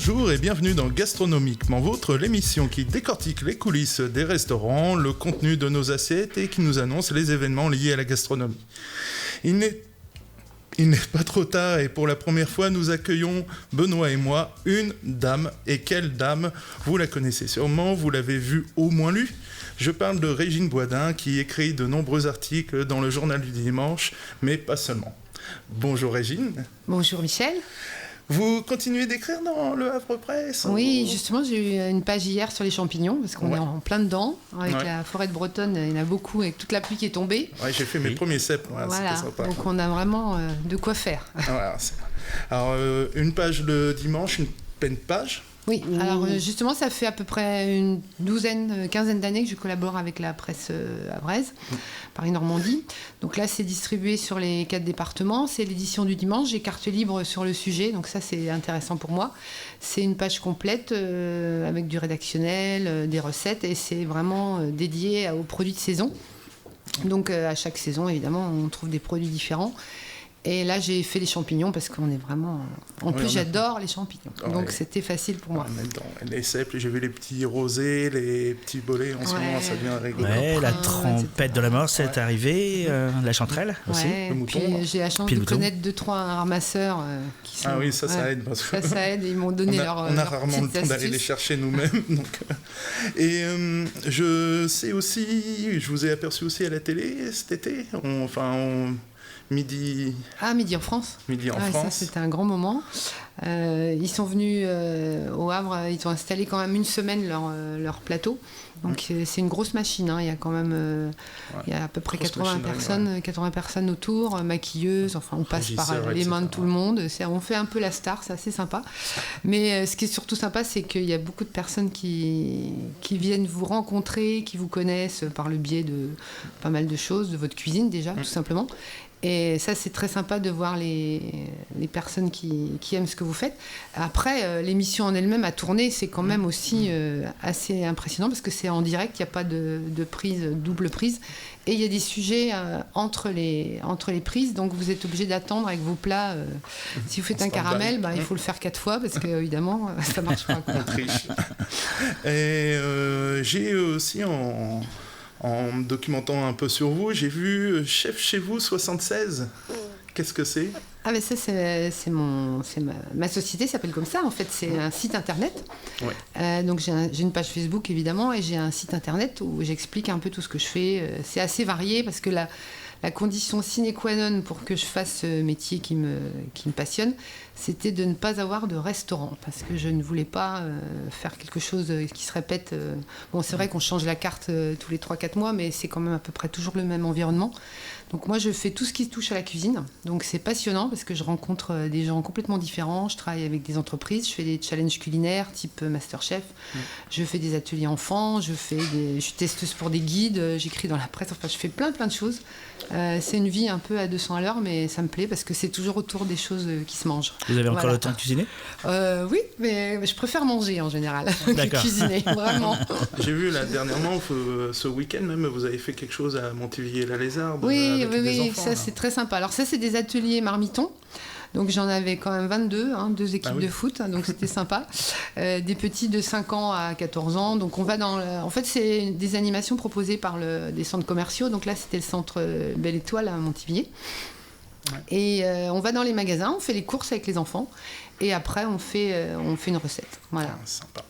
Bonjour et bienvenue dans Gastronomiquement Vôtre, l'émission qui décortique les coulisses des restaurants, le contenu de nos assiettes et qui nous annonce les événements liés à la gastronomie. Il n'est pas trop tard et pour la première fois, nous accueillons, Benoît et moi, une dame. Et quelle dame? Vous la connaissez sûrement, vous l'avez vue au moins lue. Je parle de Régine Boisdin qui écrit de nombreux articles dans le Journal du Dimanche, mais pas seulement. Bonjour Régine. Bonjour Michel. Vous continuez d'écrire dans Le Havre Presse? Oui, justement, j'ai eu une page hier sur les champignons, parce qu'on est en plein dedans. Avec la forêt de Bretonne, il y en a beaucoup, avec toute la pluie qui est tombée. Ouais, j'ai fait mes premiers cèpes, voilà. C'était sympa. Donc on a vraiment de quoi faire. Voilà, alors, une page le dimanche, une peine page. Oui, alors justement, ça fait à peu près une quinzaine d'années que je collabore avec la presse havraise, Paris-Normandie. Donc là, c'est distribué sur les 4 départements. C'est l'édition du dimanche. J'ai carte libre sur le sujet, donc ça, c'est intéressant pour moi. C'est une page complète avec du rédactionnel, des recettes, et c'est vraiment dédié aux produits de saison. Donc à chaque saison, évidemment, on trouve des produits différents. Et là, j'ai fait les champignons parce qu'on est vraiment... En plus, j'adore les champignons. Donc, c'était facile pour moi. Les cèpes, j'ai vu les petits rosés, les petits bolets. En ce moment, ça devient rigolo. Ouais, la trompette de la mort, c'est arrivé. La chanterelle aussi. Le mouton. Puis, j'ai la chance de connaître 2-3 ramasseurs qui sont... Ah oui, ça aide. Parce que ça aide. Ils m'ont donné on a rarement le temps d'aller les chercher nous-mêmes. Donc, et je sais aussi... Je vous ai aperçu aussi à la télé cet été. Midi en France. Midi en France. Ça, c'était un grand moment. Ils sont venus au Havre, ils ont installé quand même une semaine leur plateau. Donc c'est une grosse machine. Hein. Il y a quand même il y a à peu près 80 personnes autour, maquilleuses. Enfin, on passe par les mains de tout le monde. On fait un peu la star, c'est assez sympa. Mais ce qui est surtout sympa, c'est qu'il y a beaucoup de personnes qui viennent vous rencontrer, qui vous connaissent par le biais de pas mal de choses, de votre cuisine déjà, tout simplement. Et ça, c'est très sympa de voir les personnes qui aiment ce que vous faites. Après, l'émission en elle-même à tourner, c'est quand même aussi assez impressionnant parce que c'est en direct, il n'y a pas de double prise. Et il y a des sujets entre les prises, donc vous êtes obligé d'attendre avec vos plats. Si vous faites un caramel, il faut le faire 4 fois parce que évidemment, ça ne marche pas. On triche. Et j'ai aussi en me documentant un peu sur vous, j'ai vu Chef chez vous 76. Qu'est-ce que c'est? Ah ben ça c'est ma société s'appelle comme ça en fait, c'est un site internet. Ouais. Donc j'ai une page Facebook évidemment et j'ai un site internet où j'explique un peu tout ce que je fais. C'est assez varié parce que la condition sine qua non pour que je fasse ce métier qui me passionne, c'était de ne pas avoir de restaurant parce que je ne voulais pas faire quelque chose qui se répète. Bon, c'est vrai qu'on change la carte tous les 3-4 mois, mais c'est quand même à peu près toujours le même environnement. Donc moi, je fais tout ce qui touche à la cuisine. Donc c'est passionnant parce que je rencontre des gens complètement différents. Je travaille avec des entreprises, je fais des challenges culinaires type Masterchef. Je fais des ateliers enfants, je suis testeuse pour des guides, j'écris dans la presse. Enfin, je fais plein de choses. C'est une vie un peu à 200 à l'heure, mais ça me plaît parce que c'est toujours autour des choses qui se mangent. Vous avez encore le temps de cuisiner? Oui, mais je préfère manger en général que cuisiner, vraiment. J'ai vu là dernièrement, ce week-end même, vous avez fait quelque chose à Montivilliers-la-Lézarde. Oui, enfants, ça c'est très sympa. Alors ça, c'est des ateliers marmitons. Donc j'en avais quand même 22, 2 équipes de foot, donc c'était sympa. Des petits de 5 ans à 14 ans. Donc on va en fait, c'est des animations proposées par des centres commerciaux. Donc là, c'était le centre Belle Étoile à Montivilliers. Ouais. Et on va dans les magasins, on fait les courses avec les enfants. Et après, on fait une recette. Voilà. Sympa.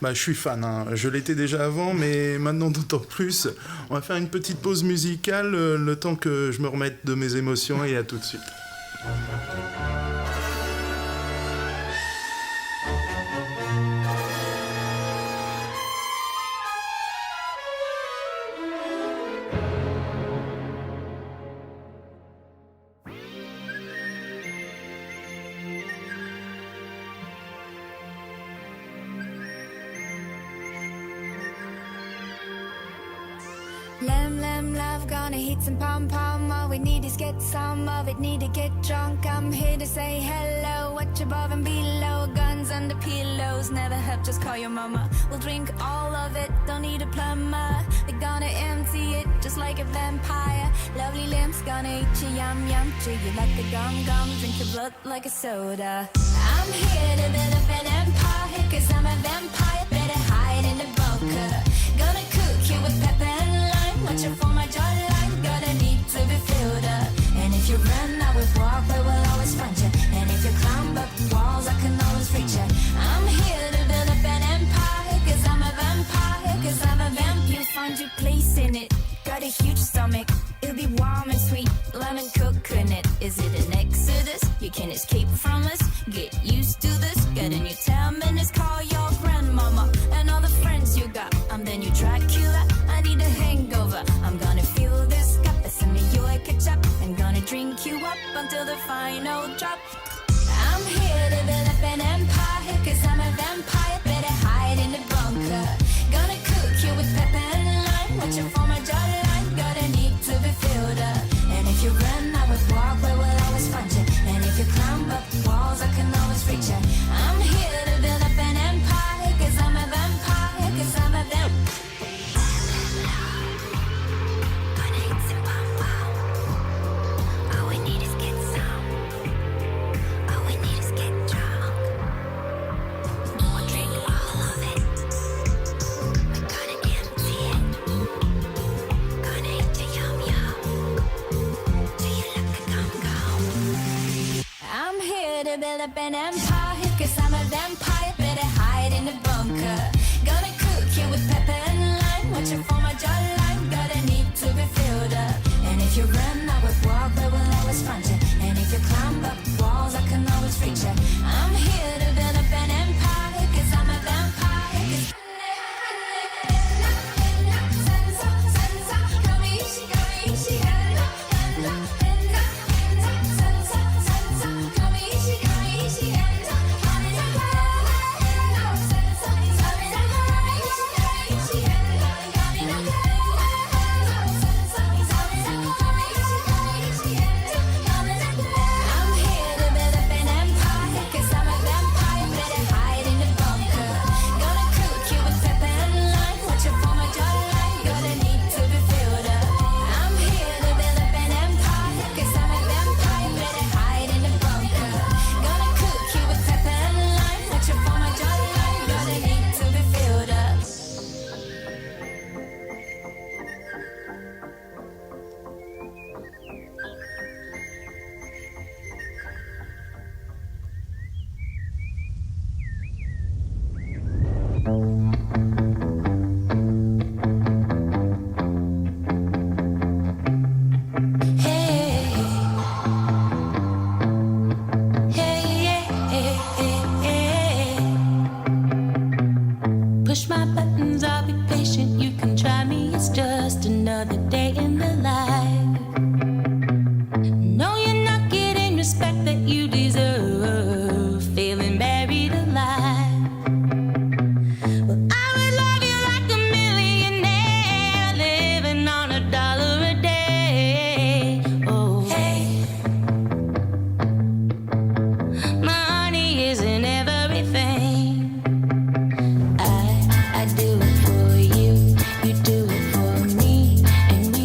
Je suis fan, hein. Je l'étais déjà avant, mais maintenant d'autant plus. On va faire une petite pause musicale, le temps que je me remette de mes émotions, et à tout de suite. Lamb, love, gonna hit some pom-pom. All we need is get some of it, need to get drunk. I'm here to say hello, watch above and below. Guns under pillows, never have, just call your mama. We'll drink all of it, don't need a plumber. We're gonna empty it, just like a vampire. Lovely limbs, gonna eat you, yum, yum. Chew you like a gum, drink your blood like a soda. I'm here to build up an empire. your place in it. Got a huge stomach, it'll be warm and sweet, lemon coconut. Is it an exodus? You can escape from us, get used to this. Get in your 10 minutes, call your grandmama and all the friends you got. I'm the new Dracula, I need a hangover. I'm gonna fill this cup with some of your ketchup and gonna drink you up until the final drop. I'm here to build up an empire, cause I'm a vampire, better hide in the bunker. Gonna cook you with pepper and lime, watching for my jawline, gotta need to be filled up. And if you run, I would walk, but we'll always find you. And if you climb up walls, I can always reach you. I'm here to build up an empire, cause I'm a vampire, cause I'm a vampire. Gonna hit some pom-pom. All we need is get some. All we need is get drunk. We'll drink all of it. We're gonna empty it. Gonna eat your yum-yum. Till you look like I'm gone. I'm here to build up an empire, cause I'm a vampire, better hide in the bunker. Gonna cook you with pepper and lime, watching for my jawline, gotta need to be filled up. And if you run, I would walk, but we'll always find you. And if you climb up walls, I can always reach you. I'm here to build up an empire, cause I'm a vampire. I'm here to build up an empire, cause I'm a vampire, better hide in the bunker. Gonna cook you with pepper and lime, watching for my jawline, gotta need to be filled up. I'm here to build up an empire, cause I'm a vampire, better hide in the bunker. Gonna cook you with pepper and lime, watching for my jawline, gotta need to be filled up. Hey, hey. Push my buttons, I'll be patient. You can try me, it's just another day in the life. No, you're not getting respect that you deserve. Feeling buried alive. Well, I would love you like a millionaire, living on $1 a day. Oh, hey. Money isn't everything. I do it for you, you do it for me, and we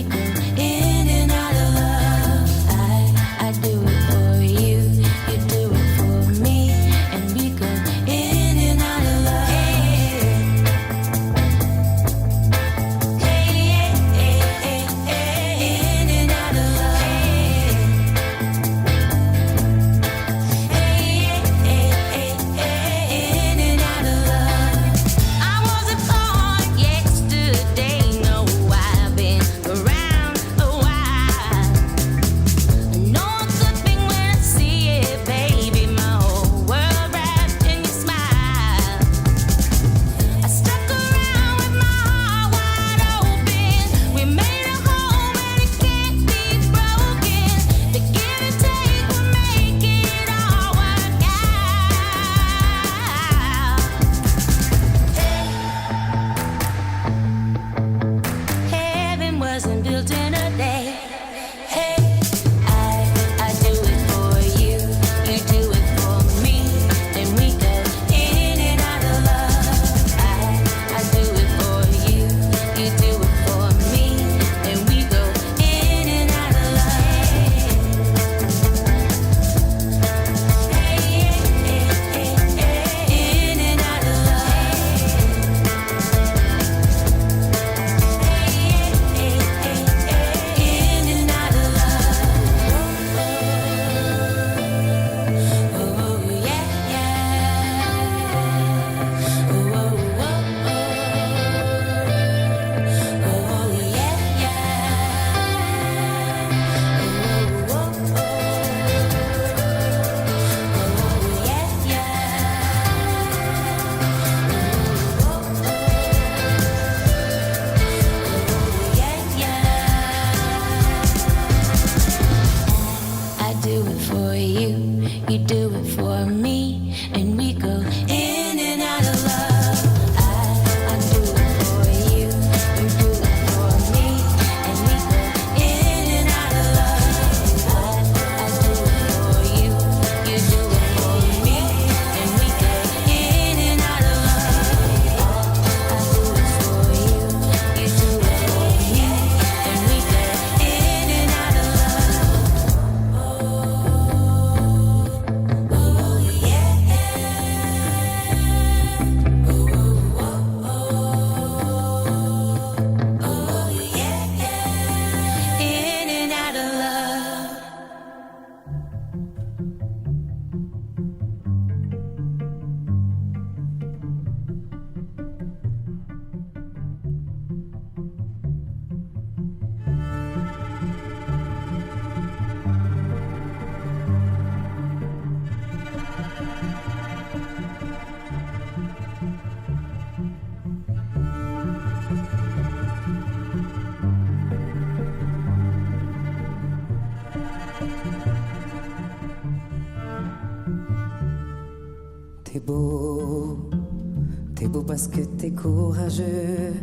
parce que t'es courageux.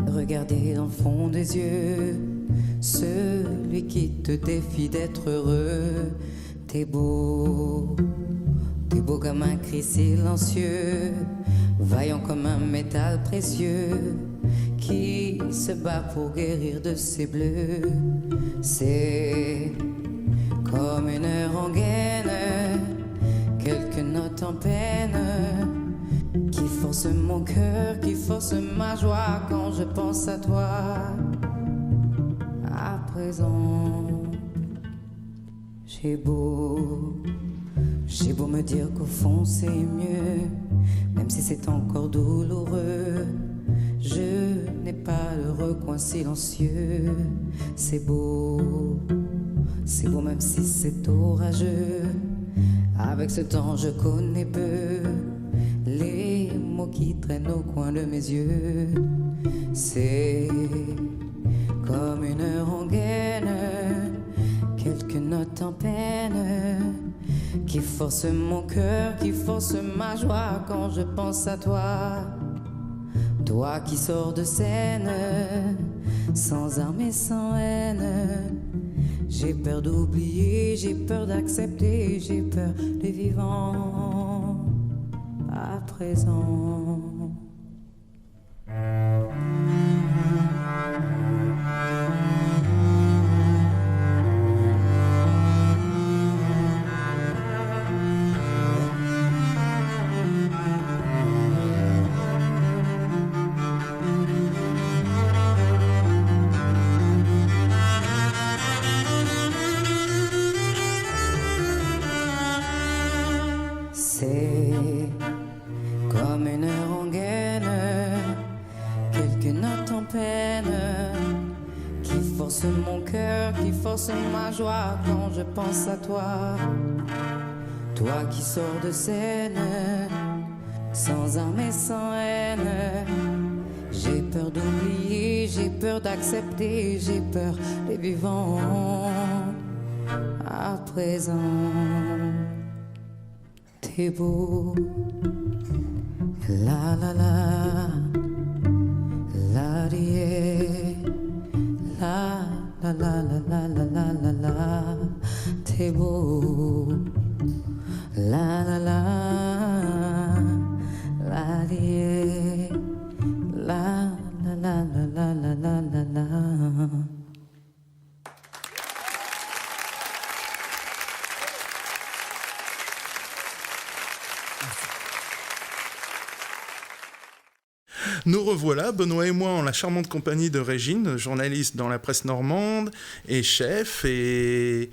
Regardez dans le fond des yeux celui qui te défie d'être heureux. T'es beau comme un cri silencieux, vaillant comme un métal précieux, qui se bat pour guérir de ses bleus. C'est comme une rengaine, quelques notes en peine, qui force mon cœur, qui force ma joie quand je pense à toi. À présent, j'ai beau me dire qu'au fond c'est mieux, même si c'est encore douloureux. Je n'ai pas le recoin silencieux. C'est beau même si c'est orageux. Avec ce temps je connais peu les mots qui traînent au coin de mes yeux. C'est comme une rengaine, quelques notes en peine, qui force mon cœur, qui force ma joie quand je pense à toi. Toi qui sors de scène, sans armes et sans haine. J'ai peur d'oublier, j'ai peur d'accepter, j'ai peur des vivants à présent. Ma joie quand je pense à toi. Toi qui sors de scène, sans armes et sans haine. J'ai peur d'oublier, j'ai peur d'accepter, j'ai peur des vivants à présent. T'es beau, la la la, la die, la la la la la la la la, t'es beau, la la la, la die, la la la la la la la la. Nous revoilà, Benoît et moi, en la charmante compagnie de Régine, journaliste dans la presse normande et chef et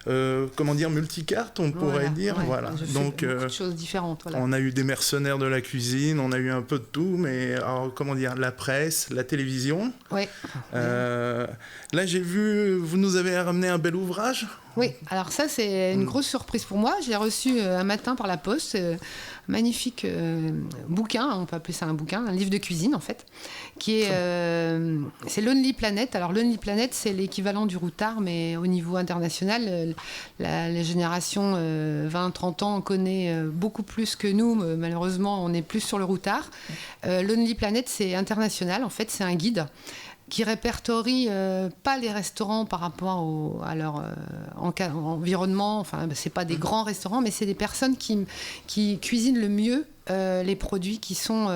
multicarte, on pourrait dire. Ouais, voilà. Donc beaucoup de choses différentes. Voilà. On a eu des mercenaires de la cuisine, on a eu un peu de tout, mais la presse, la télévision. Ouais. Là, j'ai vu, vous nous avez ramené un bel ouvrage. Oui, alors ça c'est une grosse surprise pour moi. J'ai reçu un matin par la poste un magnifique bouquin, on peut appeler ça un bouquin, un livre de cuisine en fait, qui est c'est Lonely Planet. Alors Lonely Planet c'est l'équivalent du routard mais au niveau international. La génération 20-30 ans connaît beaucoup plus que nous, malheureusement on est plus sur le routard. Lonely Planet c'est international, en fait c'est un guide qui répertorie pas les restaurants par rapport à leur environnement. Enfin, c'est pas des grands restaurants, mais c'est des personnes qui cuisinent le mieux les produits qui sont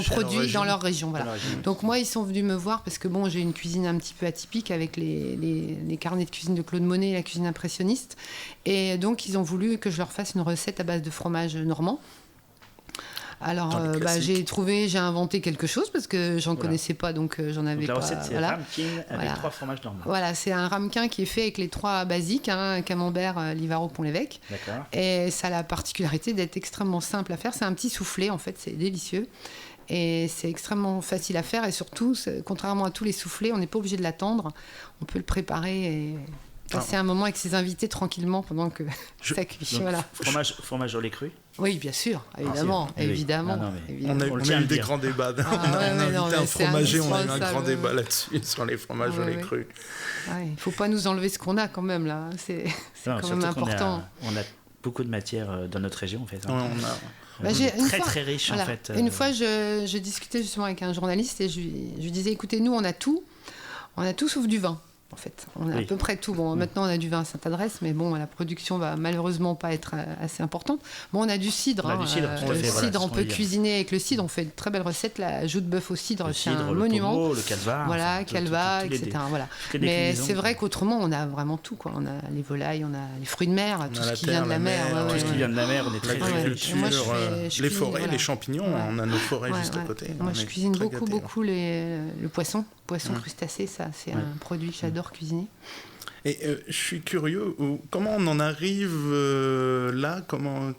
produits dans leur région. Voilà. Donc moi, ils sont venus me voir parce que j'ai une cuisine un petit peu atypique avec les carnets de cuisine de Claude Monet et la cuisine impressionniste. Et donc, ils ont voulu que je leur fasse une recette à base de fromage normand. Alors, j'ai inventé quelque chose parce que j'en connaissais pas, donc j'en avais pas. La recette, c'est ramequin avec 3 fromages normands. Voilà, c'est un ramequin qui est fait avec les 3 basiques, camembert, Livaro, Pont-l'Évêque. D'accord. Et ça a la particularité d'être extrêmement simple à faire. C'est un petit soufflé, en fait, c'est délicieux. Et c'est extrêmement facile à faire. Et surtout, contrairement à tous les soufflés, on n'est pas obligé de l'attendre. On peut le préparer et passer un moment avec ses invités tranquillement pendant que ça cuit. Voilà. Fromage au lait cru. Oui, bien sûr, évidemment. évidemment. On a eu des grands débats. On a invité un fromager, on a eu un grand débat là-dessus, sur les fromages au lait cru. Il ne faut pas nous enlever ce qu'on a quand même, là. C'est quand même important. On a beaucoup de matière dans notre région en fait. Ouais, Très riche en fait. Une fois, je discutais justement avec un journaliste et je lui disais, écoutez, nous on a tout sauf du vin. En fait, on a à peu près tout. Bon, maintenant on a du vin à Sainte-Adresse, mais bon, la production va malheureusement pas être assez importante. Bon, on a du cidre. On a du cidre, tout à fait, le voilà, cidre, c'est on ce peut qu'on cuisiner avec le cidre. On fait de très belles recettes. La joue de bœuf au cidre, c'est un le monument. pommeau, le calva. Voilà, calva, etc. Voilà. Mais c'est vrai qu'autrement, on a vraiment tout, quoi. On a les volailles, on a les fruits de mer, tout ce qui vient de la mer. Tout ce qui vient de la mer, on est très l'agriculture, les forêts, les champignons. On a nos forêts juste à côté. Moi, je cuisine beaucoup le poisson. Poisson crustacé, ça, c'est un produit que j'adore cuisiner. Et je suis curieux, comment on en arrive là,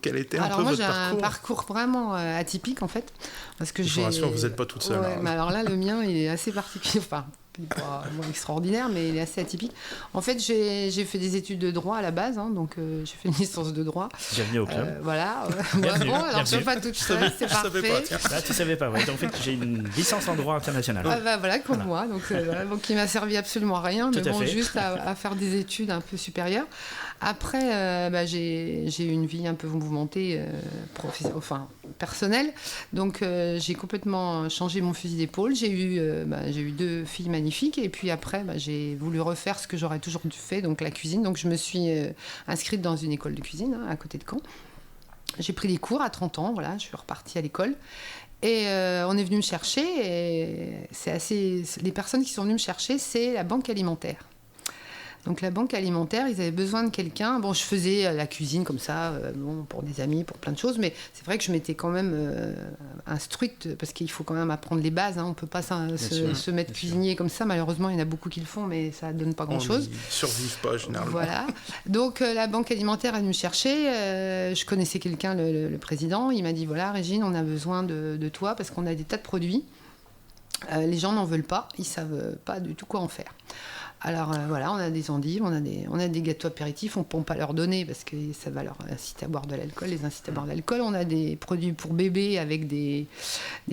quel était un peu votre parcours ? Alors moi, j'ai un parcours vraiment atypique, en fait. Parce que je vous rassure, vous n'êtes pas toute seule. Mais alors là, le mien, il est assez particulier. Enfin, il n'est pas extraordinaire, mais il est assez atypique. En fait, j'ai fait des études de droit à la base, donc j'ai fait une licence de droit. Bienvenue au club. Voilà. Bon, alors je ne suis pas toute seule, c'est parfait. Là, tu ne savais pas, ouais. En fait, j'ai une licence en droit international. Voilà, comme moi. Donc, il m'a servi absolument à rien, mais bon, juste à faire des études un peu supérieures. Après, j'ai eu une vie un peu mouvementée, personnelle. Donc, j'ai complètement changé mon fusil d'épaule. J'ai eu 2 filles magnifiques. Et puis après, j'ai voulu refaire ce que j'aurais toujours fait, donc la cuisine. Donc, je me suis inscrite dans une école de cuisine à côté de Caen. J'ai pris des cours à 30 ans. Voilà, je suis repartie à l'école. Et on est venu me chercher. Et les personnes qui sont venues me chercher, c'est la banque alimentaire. Donc la banque alimentaire, ils avaient besoin de quelqu'un. Bon, je faisais la cuisine comme ça, pour des amis, pour plein de choses, mais c'est vrai que je m'étais quand même instruite, parce qu'il faut quand même apprendre les bases. On ne peut pas se mettre cuisinier comme ça. Malheureusement, il y en a beaucoup qui le font, mais ça ne donne pas grand-chose. Ils ne survivent pas, généralement. Voilà. Donc la banque alimentaire est venue me chercher. Je connaissais quelqu'un, le président. Il m'a dit, voilà, Régine, on a besoin de toi, parce qu'on a des tas de produits. Les gens n'en veulent pas. Ils ne savent pas du tout quoi en faire. Alors voilà, on a des endives, on a des gâteaux apéritifs, on ne peut pas leur donner parce que ça va leur inciter à boire de l'alcool, les inciter à boire de l'alcool. On a des produits pour bébés avec des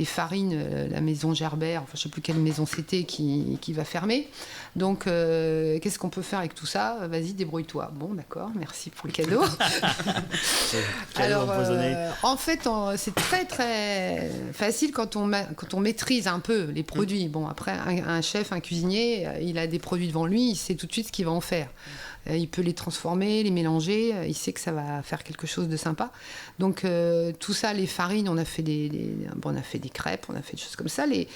farines, la maison Gerbert, enfin je ne sais plus quelle maison c'était qui va fermer. Donc qu'est-ce qu'on peut faire avec tout ça ? Vas-y, débrouille-toi. Bon, d'accord, merci pour le cadeau. Alors en fait, c'est très très facile quand on maîtrise un peu les produits. Bon, après un chef, un cuisinier, il a des produits devant lui, il sait tout de suite ce qu'il va en faire. Il peut les transformer, les mélanger, il sait que ça va faire quelque chose de sympa. Donc tout ça, les farines, on a fait des crêpes, on a fait des choses comme ça. Les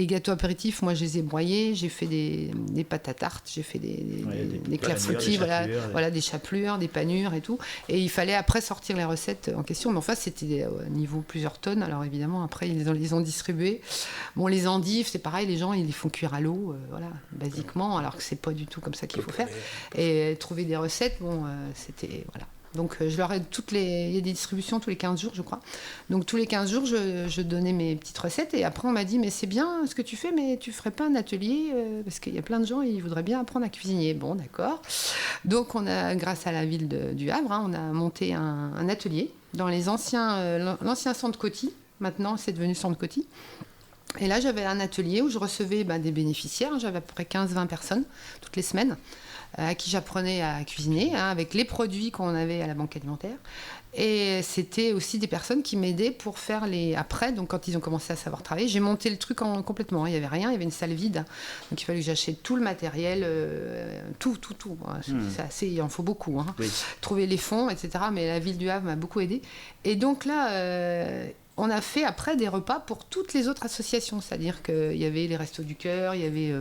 gâteaux apéritifs, moi je les ai broyés, j'ai fait des pâtes à tarte, j'ai fait des clafoutis, des chapelures, des panures et tout. Et il fallait après sortir les recettes en question. Mais enfin, c'était au niveau plusieurs tonnes. Alors évidemment, après, ils les ont distribués. Bon, les endives, c'est pareil, les gens, ils les font cuire à l'eau, basiquement, alors que c'est pas du tout comme ça qu'il faut faire. Et trouver des recettes, c'était... Voilà. Donc, je leur aide il y a des distributions tous les 15 jours, je crois. Donc, tous les 15 jours, je donnais mes petites recettes. Et après, on m'a dit, mais c'est bien ce que tu fais, mais tu ferais pas un atelier parce qu'il y a plein de gens, ils voudraient bien apprendre à cuisiner. Bon, d'accord. Donc, grâce à la ville du Havre, on a monté un atelier dans l'ancien centre Coty. Maintenant, c'est devenu centre Coty. Et là, j'avais un atelier où je recevais des bénéficiaires. J'avais à peu près 15-20 personnes toutes les semaines à qui j'apprenais à cuisiner, avec les produits qu'on avait à la banque alimentaire. Et c'était aussi des personnes qui m'aidaient pour faire après, donc quand ils ont commencé à savoir travailler, j'ai monté le truc complètement. Il n'y avait rien, il y avait une salle vide. Donc il fallait que j'achète tout le matériel, tout. Il en faut beaucoup. Oui. Trouver les fonds, etc. Mais la ville du Havre m'a beaucoup aidée. Et donc là... on a fait après des repas pour toutes les autres associations, c'est-à-dire qu'il y avait les Restos du Cœur, il y avait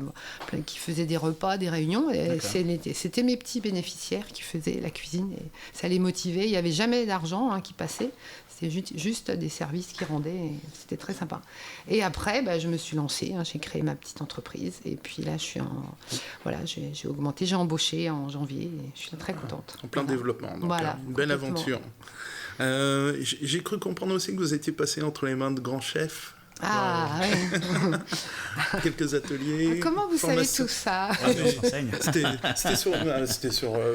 plein qui faisaient des repas, des réunions, et c'était mes petits bénéficiaires qui faisaient la cuisine, et ça les motivait, il n'y avait jamais d'argent qui passait, c'était juste des services qui rendaient, et c'était très sympa. Et après, je me suis lancée, j'ai créé ma petite entreprise, et puis là, j'ai augmenté, j'ai embauché en janvier, et je suis très contente. En plein développement, donc une belle aventure. J'ai cru comprendre aussi que vous étiez passé entre les mains de grands chefs. Oui. Quelques ateliers. Comment vous savez tout ça? C'était sur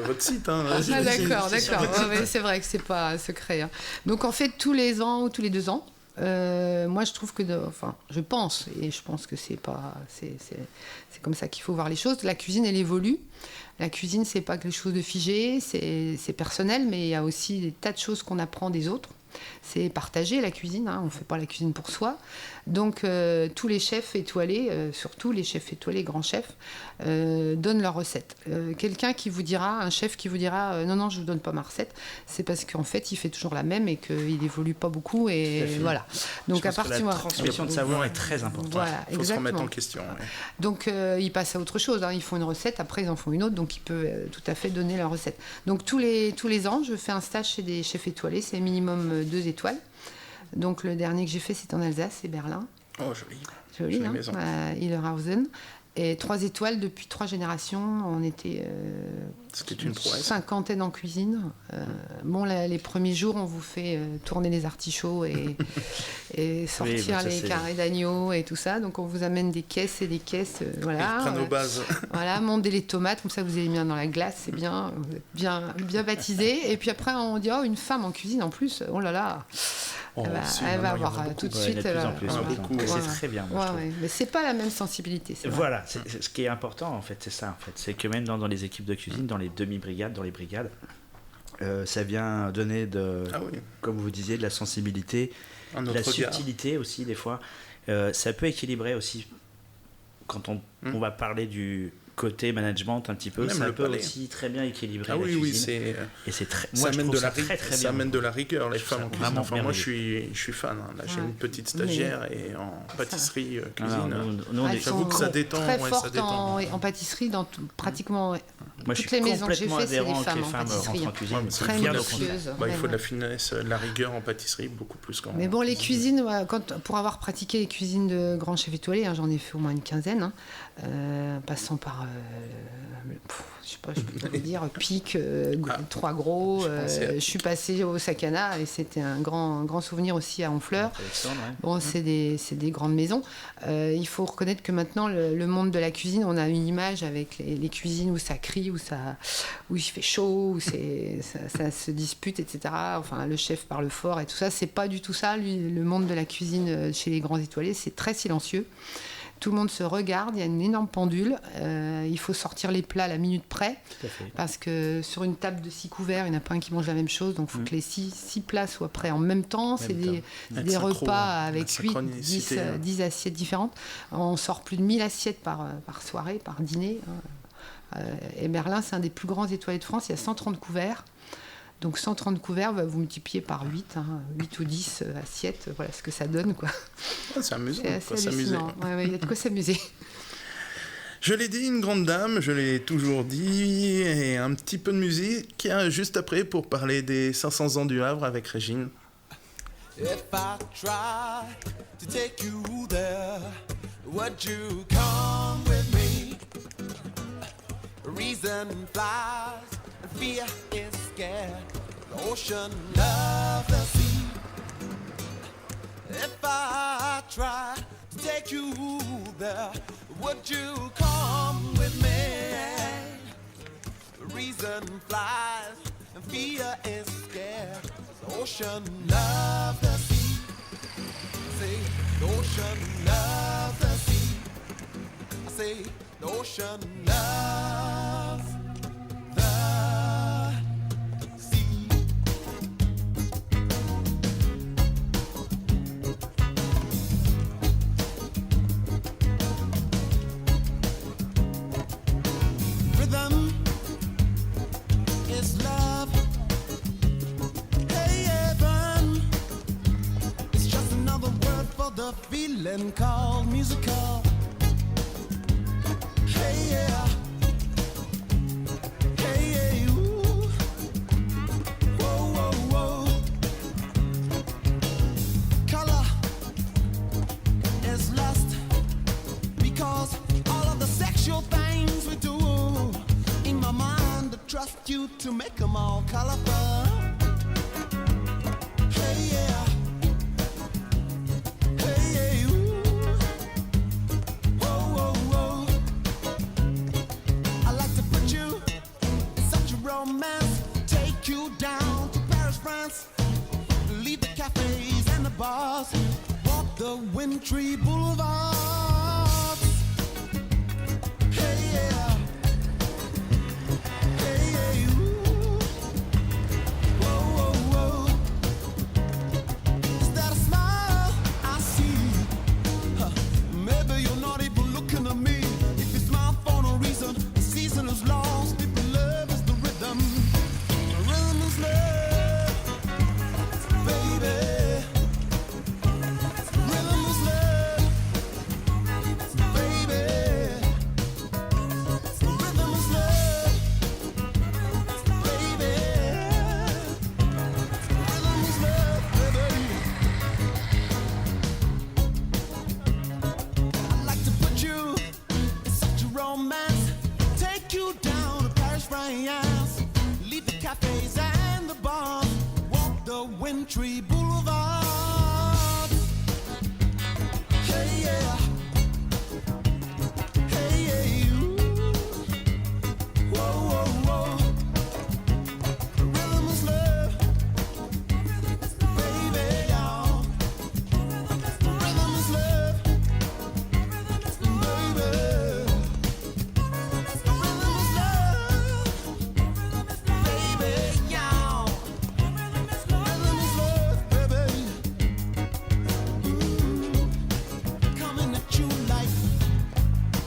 votre site. D'accord. C'est vrai que c'est pas secret. Donc en fait, tous les ans ou tous les 2 ans, Moi, je trouve que, je pense que c'est comme ça qu'il faut voir les choses. La cuisine, elle évolue. La cuisine, c'est pas quelque chose de figé, c'est personnel, mais il y a aussi des tas de choses qu'on apprend des autres. C'est partager la cuisine, hein, on ne fait pas la cuisine pour soi. Donc tous les chefs étoilés, surtout les chefs étoilés, grands chefs, donnent leurs recettes. Un chef qui vous dira non, je ne vous donne pas ma recette, c'est parce qu'en fait il fait toujours la même et qu'il n'évolue pas beaucoup. Et voilà. Donc à partir la transmission de savoir est très importante. Voilà, il faut se remettre en question. Ouais. Donc ils passent à autre chose, hein. Ils font une recette, après ils en font une autre, donc ils peuvent tout à fait donner leur recette. Donc tous les ans, je fais un stage chez des chefs étoilés, c'est minimum 2 étoiles. Donc le dernier que j'ai fait, c'est en Alsace, c'est Berlin. Oh, joli. Joli, hein, Illerhausen. Et 3 étoiles depuis 3 générations. On était une cinquantaine en cuisine. Les premiers jours, on vous fait tourner les artichauts et sortir les carrés d'agneau et tout ça. Donc on vous amène des caisses et des caisses. Voilà. Nos bases. Voilà, mondez les tomates, comme ça vous avez mis dans la glace, c'est bien, vous êtes bien baptisé. Et puis après, on dit une femme en cuisine en plus, oh là là. Elle va avoir tout de suite. C'est très bien. Mais c'est pas la même sensibilité. Voilà, ce qui est important en fait, c'est ça en fait, c'est que même dans les équipes de cuisine, dans les demi-brigades, dans les brigades, ça vient donner comme vous disiez, de la sensibilité, de la subtilité aussi des fois. Ça peut équilibrer aussi quand on va parler du côté management un petit peu, même ça peut aussi très bien équilibrer la cuisine. Et c'est très, moi je trouve ça très très bien. Ça amène de la rigueur, les femmes en cuisine. Enfin, moi je suis fan. Hein. Là, j'ai une petite stagiaire et en pâtisserie cuisine. J'avoue que ça détend. Très forte en pâtisserie dans pratiquement toutes les maisons que j'ai fait, c'est les femmes en pâtisserie. Très minutieuses. Il faut de la finesse, de la rigueur en pâtisserie, beaucoup plus qu'en. Mais bon, les cuisines, pour avoir pratiqué les cuisines de grands chefs étoilés, j'en ai fait au moins une quinzaine, passant par je sais pas, je peux le dire, Pic, Trois Gros. Je suis passée au Sakana et c'était un grand souvenir aussi à Honfleur. Bon, c'est des grandes maisons. Il faut reconnaître que maintenant, le monde de la cuisine, on a une image avec les cuisines où ça crie, où il fait chaud, où ça se dispute, etc. Enfin, le chef parle fort et tout ça. C'est pas du tout ça. Le monde de la cuisine chez les grands étoilés, c'est très silencieux. Tout le monde se regarde, il y a une énorme pendule. Il faut sortir les plats à la minute près. Parce que sur une table de 6 couverts, il n'y en a pas un qui mange la même chose. Donc il faut que les 6 plats soient prêts en même temps. C'est des repas avec 10 assiettes différentes. On sort plus de 1000 assiettes par soirée, par dîner. Et Berlin, c'est un des plus grands étoilés de France. Il y a 130 couverts. Donc 130 couverts, vous multipliez par 8 ou 10 assiettes, voilà ce que ça donne, quoi. C'est amusant, c'est hallucinant. Il y a de quoi s'amuser. Je l'ai dit, une grande dame, je l'ai toujours dit, et un petit peu de musique juste après pour parler des 500 ans du Havre avec Régine. If I try to take you there, would you come with me? Reason flies. Fear is scared, the ocean of the sea. If I try to take you there, would you come with me? Reason flies and fear is scared, the ocean of the sea. Say, the ocean of the sea. I say, the ocean of the sea. Rhythm is love. Hey, heaven. It's just another word for the feeling called musical. Hey, yeah. Trust you to make them all colorful. Hey, yeah. Hey, yeah, ooh. Whoa, whoa, whoa. I like to put you in such a romance. Take you down to Paris, France. Leave the cafes and the bars. Wintry Boulevard. Hey, yeah. Hey, yeah, ooh. Whoa, whoa, whoa. Is that a smile I see? Huh. Maybe you're not even looking at me. If you smile for no reason, the season is lost. People love is the rhythm. The rhythm is love, baby. Rhythm is love, baby. Rhythm is love, baby. Rhythm is love, baby. I'd like to put you in such a romance, take you down to Paris, France, leave the cafes and the bars, walk the wintry boulevard. Hey, yeah. Hey, yeah, ooh. Whoa, whoa, whoa. Rhythm is love, baby, y'all. Rhythm is love, baby. Rhythm is love, baby, y'all. Rhythm is love, baby. Coming at you like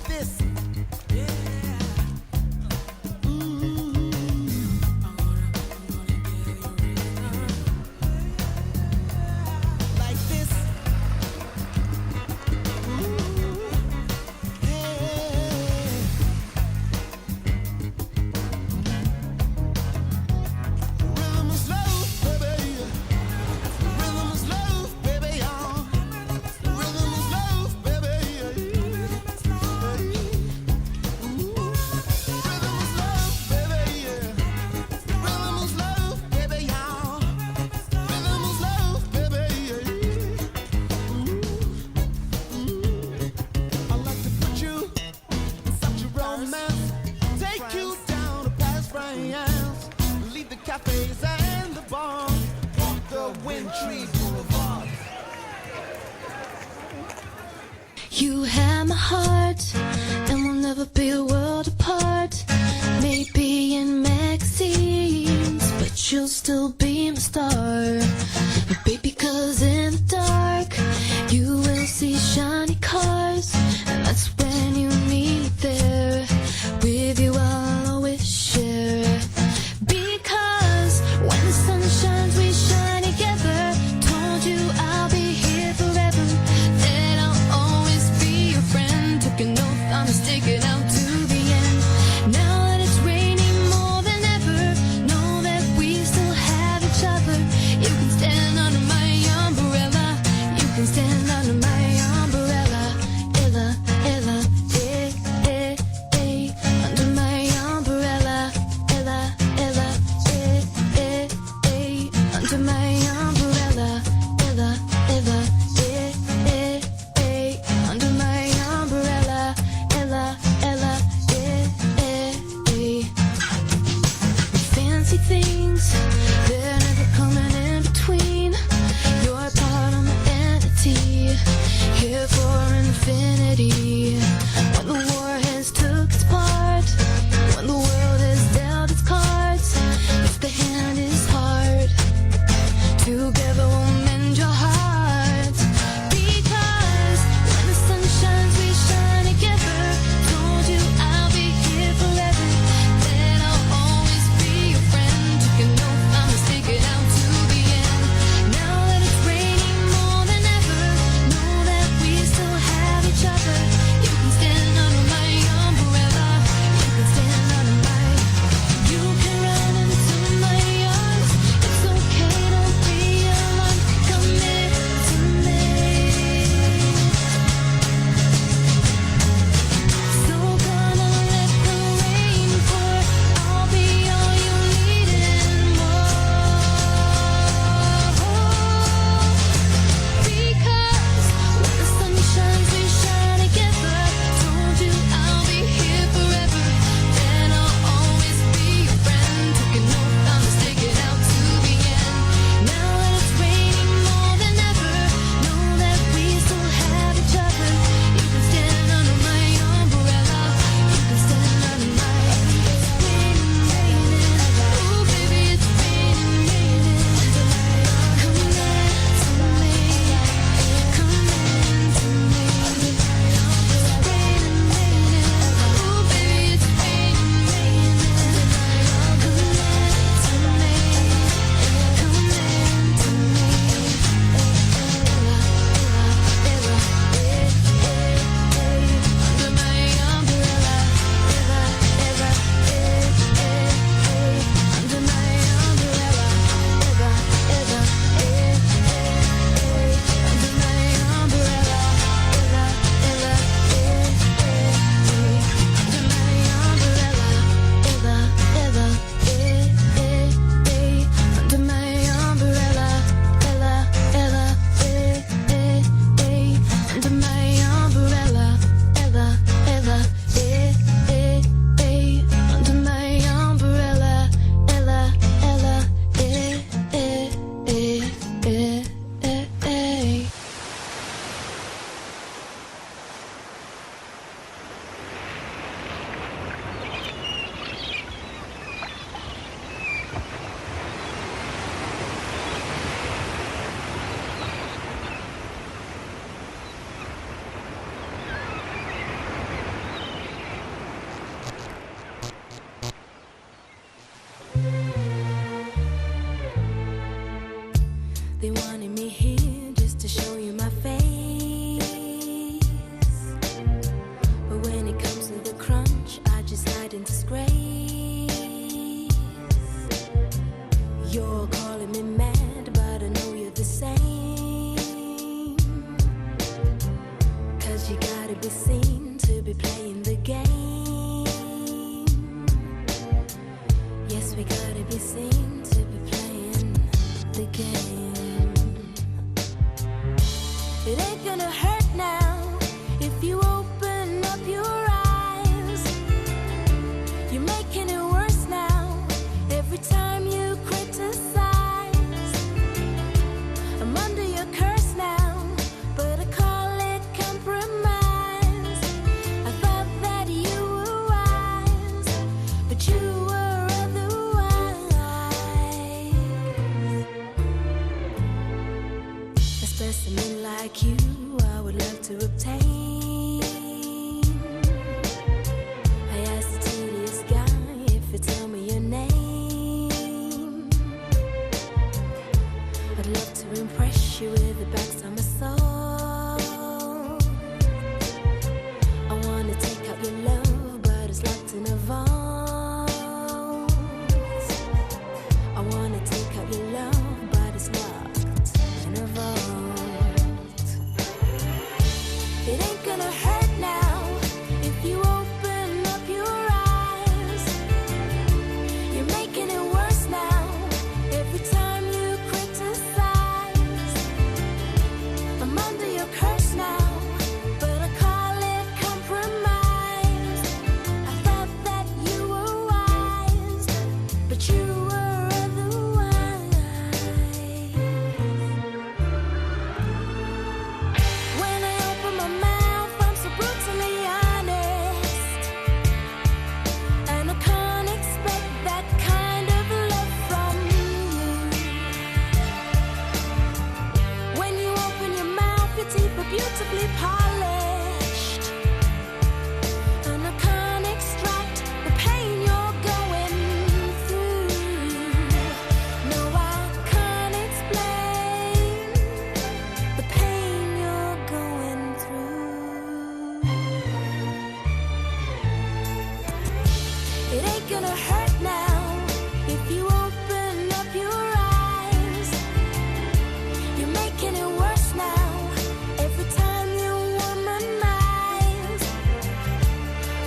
this. Like this. Rhythm is love, baby. Rhythm is love, baby, y'all. Rhythm is love, baby. Rhythm is love, baby. Rhythm is love, baby, y'all. Rhythm is love, baby. I'd like to put you in such a romance, take you down to Paris, France, leave the cafes and the bars, walk the wintry boulevard. You have my heart, and we'll never be a world apart. Maybe in magazines, but you'll still be my star. Baby, 'cause in the dark, you will see shiny cars, and that's when you need there. With you, I'll always share. Because when the sun shines, we shine together. Told you I'll be here forever, that I'll always be your friend. Took an oath, I'm sticking out to the end. Now that it's raining more than ever, know that we still have each other. You can stand under my umbrella. You can stand under my umbrella. Ella, Ella, eh, eh, eh. Under my umbrella. Ella, Ella, eh, eh, eh. Under my umbrella. Ella, Ella, eh, eh, eh. Under my umbrella. Ella, the game. Yes, we gotta be seen to be playing the game. It ain't gonna hurt now if you open up your eyes. You're making it worse now every time you criticize. I'm under your curse now, but I call it compromise. I thought that you were wise, but you were otherwise. A specimen like you I would love to obtain. I asked the tedious guy if you tell me your name. I'd love to impress you with the backs of my soul. I wanna take out your love, but it's locked in a vault. I wanna take out your love, but it's locked in a vault. It ain't gonna hurt now if you open up your eyes. You're making it worse now every time you criticize. I'm under your curse now, but I call it compromise. I thought that you were wise, but you were otherwise. When I open my mouth, I'm so brutally honest, and I can't expect that kind of love from you. When you open your mouth, your teeth are beautifully polished, and I can't extract the pain you're going through. No, I can't explain the pain you're going through. It ain't gonna hurt now if you open up your eyes. You're making it worse now every time you womanize.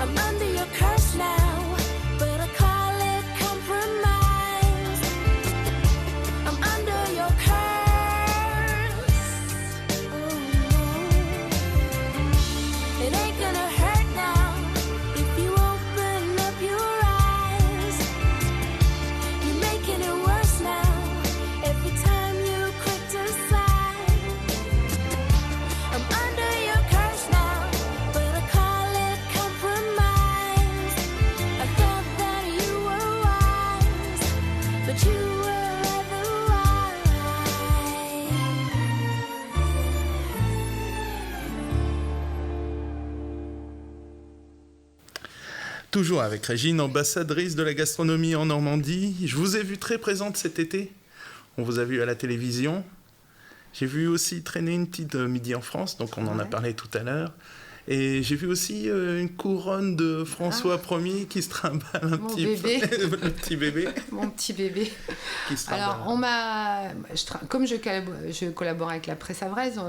I'm under your curse now, but I call it compromise. I'm under your curse. Oh no. It ain't gonna hurt now if you open up your eyes. You're making it worse now every time you criticize. I'm under your curse now, but I call it compromise. I thought that you were wise, but you were otherwise. Toujours avec Régine, ambassadrice de la gastronomie en Normandie. Je vous ai vu très présente cet été. On vous a vu à la télévision. J'ai vu aussi traîner une petite Midi en France, donc on en a parlé tout à l'heure. Et j'ai vu aussi une couronne de François Ier qui se trimballe un Mon petit bébé. peu. Le petit bébé Mon petit bébé. qui se trimballe. Alors, comme je collabore avec la presse havraise,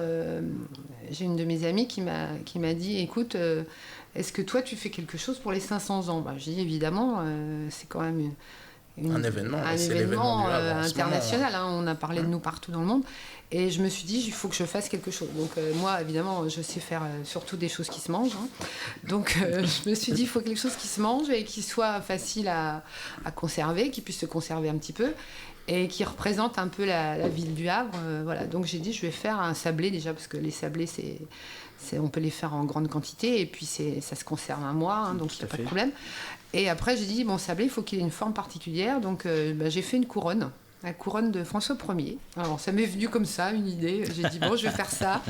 j'ai une de mes amies qui m'a dit, écoute, est-ce que toi tu fais quelque chose pour les 500 ans ? J'ai dit évidemment, c'est quand même un événement, c'est l'événement international. On a parlé de nous partout dans le monde. Et je me suis dit, il faut que je fasse quelque chose. Donc moi, évidemment, je sais faire surtout des choses qui se mangent. Donc je me suis dit, il faut quelque chose qui se mange et qui soit facile à conserver, qui puisse se conserver un petit peu et qui représente un peu la ville du Havre. Voilà. Donc j'ai dit, je vais faire un sablé déjà, parce que les sablés, on peut les faire en grande quantité et puis ça se conserve un mois, donc il n'y a pas de problème. Et après, j'ai dit, mon sablé, il faut qu'il ait une forme particulière. Donc j'ai fait une couronne. La couronne de François Ier. Alors ça m'est venu comme ça, une idée. J'ai dit bon, je vais faire ça.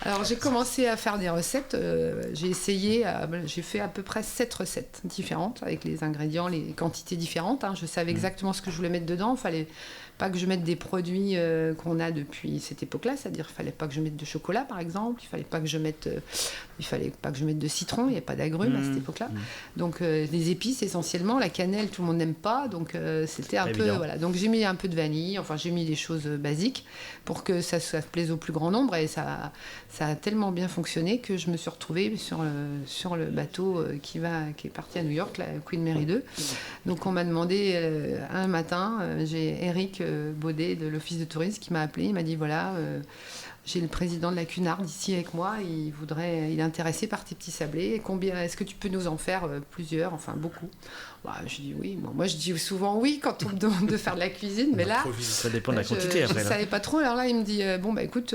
Alors j'ai commencé à faire des recettes. J'ai fait à peu près 7 recettes différentes avec les ingrédients, les quantités différentes. Je savais exactement ce que je voulais mettre dedans. Il fallait pas que je mette des produits qu'on a depuis cette époque-là, c'est-à-dire il fallait pas que je mette de chocolat par exemple, il fallait pas que je mette de citron, il n'y avait pas d'agrumes à cette époque-là. Donc les épices essentiellement, la cannelle tout le monde n'aime pas, donc c'était un peu voilà. Donc j'ai mis un peu de vanille, enfin j'ai mis des choses basiques pour que ça plaise au plus grand nombre et ça ça a tellement bien fonctionné que je me suis retrouvée sur le bateau qui est parti à New York, la Queen Mary 2. Donc on m'a demandé un matin, j'ai Eric Baudet de l'Office de tourisme qui m'a appelé, il m'a dit voilà, j'ai le président de la Cunard ici avec moi, il est intéressé par tes petits sablés, est-ce que tu peux nous en faire plusieurs, enfin beaucoup. Je dis oui, moi je dis souvent oui quand on me demande de faire de la cuisine, mais là ça dépend de la quantité après. Je savais pas trop, alors là il me dit écoute,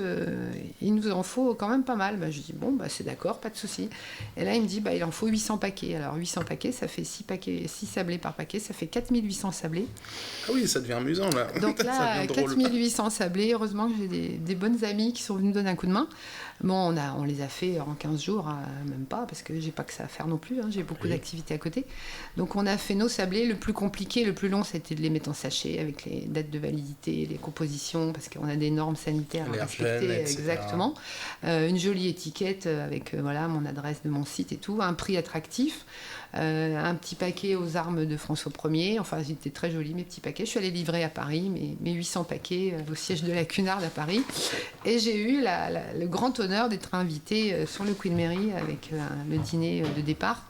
il nous en faut quand même pas mal. Je dis c'est d'accord, pas de souci. Et là il me dit il en faut 800 paquets. Alors 800 paquets, ça fait 6 sablés par paquet, ça fait 4800 sablés. Ah oui, ça devient amusant là. Donc là 4800 sablés, heureusement que j'ai des bonnes amies qui sont venues me donner un coup de main. Bon, on les a fait en 15 jours, même pas, parce que j'ai pas que ça à faire non plus, j'ai beaucoup d'activités à côté. Donc on a fait nos sablés. Le plus compliqué, le plus long, c'était de les mettre en sachet avec les dates de validité, les compositions, parce qu'on a des normes sanitaires à respecter. Exactement. Une jolie étiquette avec mon adresse de mon site et tout, un prix attractif. Un petit paquet aux armes de François Ier. Enfin, ils étaient très jolis, mes petits paquets. Je suis allée livrer à Paris, mes 800 paquets au siège de la Cunard à Paris. Et j'ai eu le grand honneur d'être invitée sur le Queen Mary avec le dîner de départ.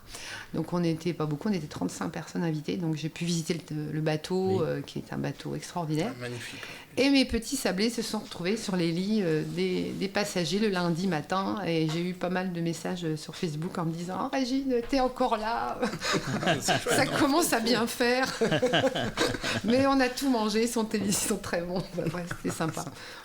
Donc on n'était pas beaucoup, on était 35 personnes invitées. Donc j'ai pu visiter le bateau, qui est un bateau extraordinaire. Magnifique. Et mes petits sablés se sont retrouvés sur les lits des passagers le lundi matin. Et j'ai eu pas mal de messages sur Facebook en me disant « Oh Régine, t'es encore là !» Ça commence à bien faire. Mais on a tout mangé, ils sont très bons. Bref, c'était sympa.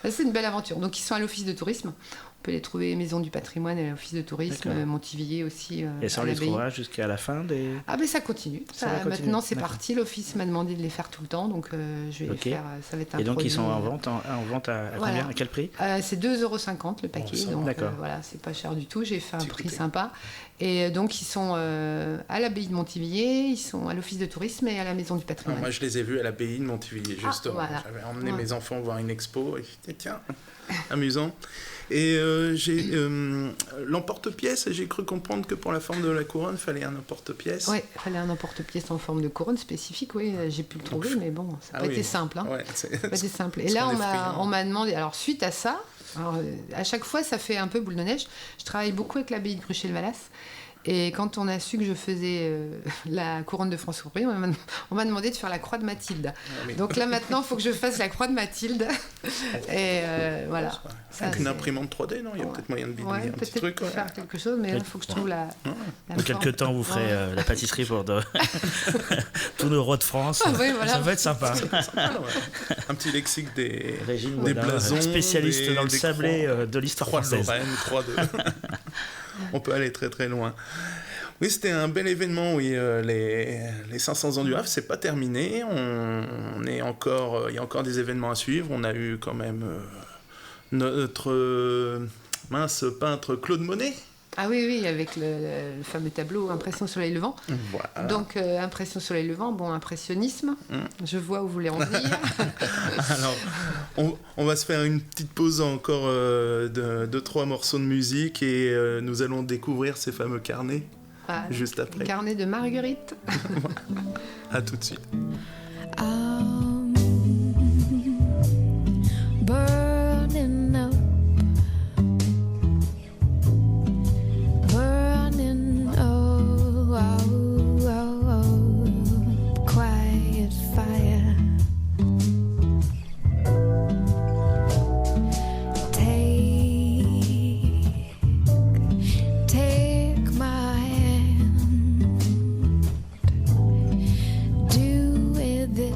C'est une belle aventure. Donc ils sont à l'Office de tourisme. On peut les trouver Maison du patrimoine et l'Office de tourisme, Montivilliers aussi. Et ça, on les trouvera jusqu'à la fin des... Ah ben ça continue. Maintenant c'est parti, l'Office m'a demandé de les faire tout le temps, donc je vais les faire, ça va être un Et donc produit. Ils sont en vente à combien, à quel prix? C'est 2,50 € le paquet, donc voilà, c'est pas cher du tout, j'ai fait un prix sympa. Et donc ils sont à l'abbaye de Montivilliers, ils sont à l'Office de tourisme et à la Maison du patrimoine. Moi je les ai vus à l'abbaye de Montivilliers, justement. Voilà. J'avais emmené mes enfants voir une expo et j'étais tiens, amusant. Et j'ai l'emporte-pièce, j'ai cru comprendre que pour la forme de la couronne, il fallait un emporte-pièce. Oui, il fallait un emporte-pièce en forme de couronne spécifique, oui, j'ai pu le trouver, mais bon, ça n'a pas été simple. Ouais, pas été simple. Et là, on m'a demandé, alors suite à ça, à chaque fois, ça fait un peu boule de neige. Je travaille beaucoup avec l'abbaye de Cruchet-le-Valace. Et quand on a su que je faisais la couronne de François Ier, on m'a demandé de faire la croix de Mathilde. Donc là maintenant, il faut que je fasse la croix de Mathilde. Et voilà. Avec une imprimante 3D, non? Il y a peut-être moyen de bidouiller un petit truc. Faire quelque chose, mais il faut que je trouve la Dans quelques temps, vous ferez la pâtisserie pour tous nos rois de France. Voilà. Ça va être sympa. Un petit lexique des blasons. Spécialiste dans le sablé de l'histoire française. 3 de Lorraine, 3 de... On peut aller très très loin. Oui, c'était un bel événement. Oui, les 500 ans du Havre, c'est pas terminé. Il y a encore des événements à suivre. On a eu quand même notre peintre Claude Monet. Ah oui, avec le fameux tableau Impression Soleil Levant. Voilà. Donc, Impression Soleil Levant, impressionnisme. Je vois où vous voulez en venir. Alors, on va se faire une petite pause encore de 2-3 morceaux de musique et nous allons découvrir ces fameux carnets juste après. Carnet de Marguerite. À tout de suite. Burning up. Quiet fire. Take my hand. Do with it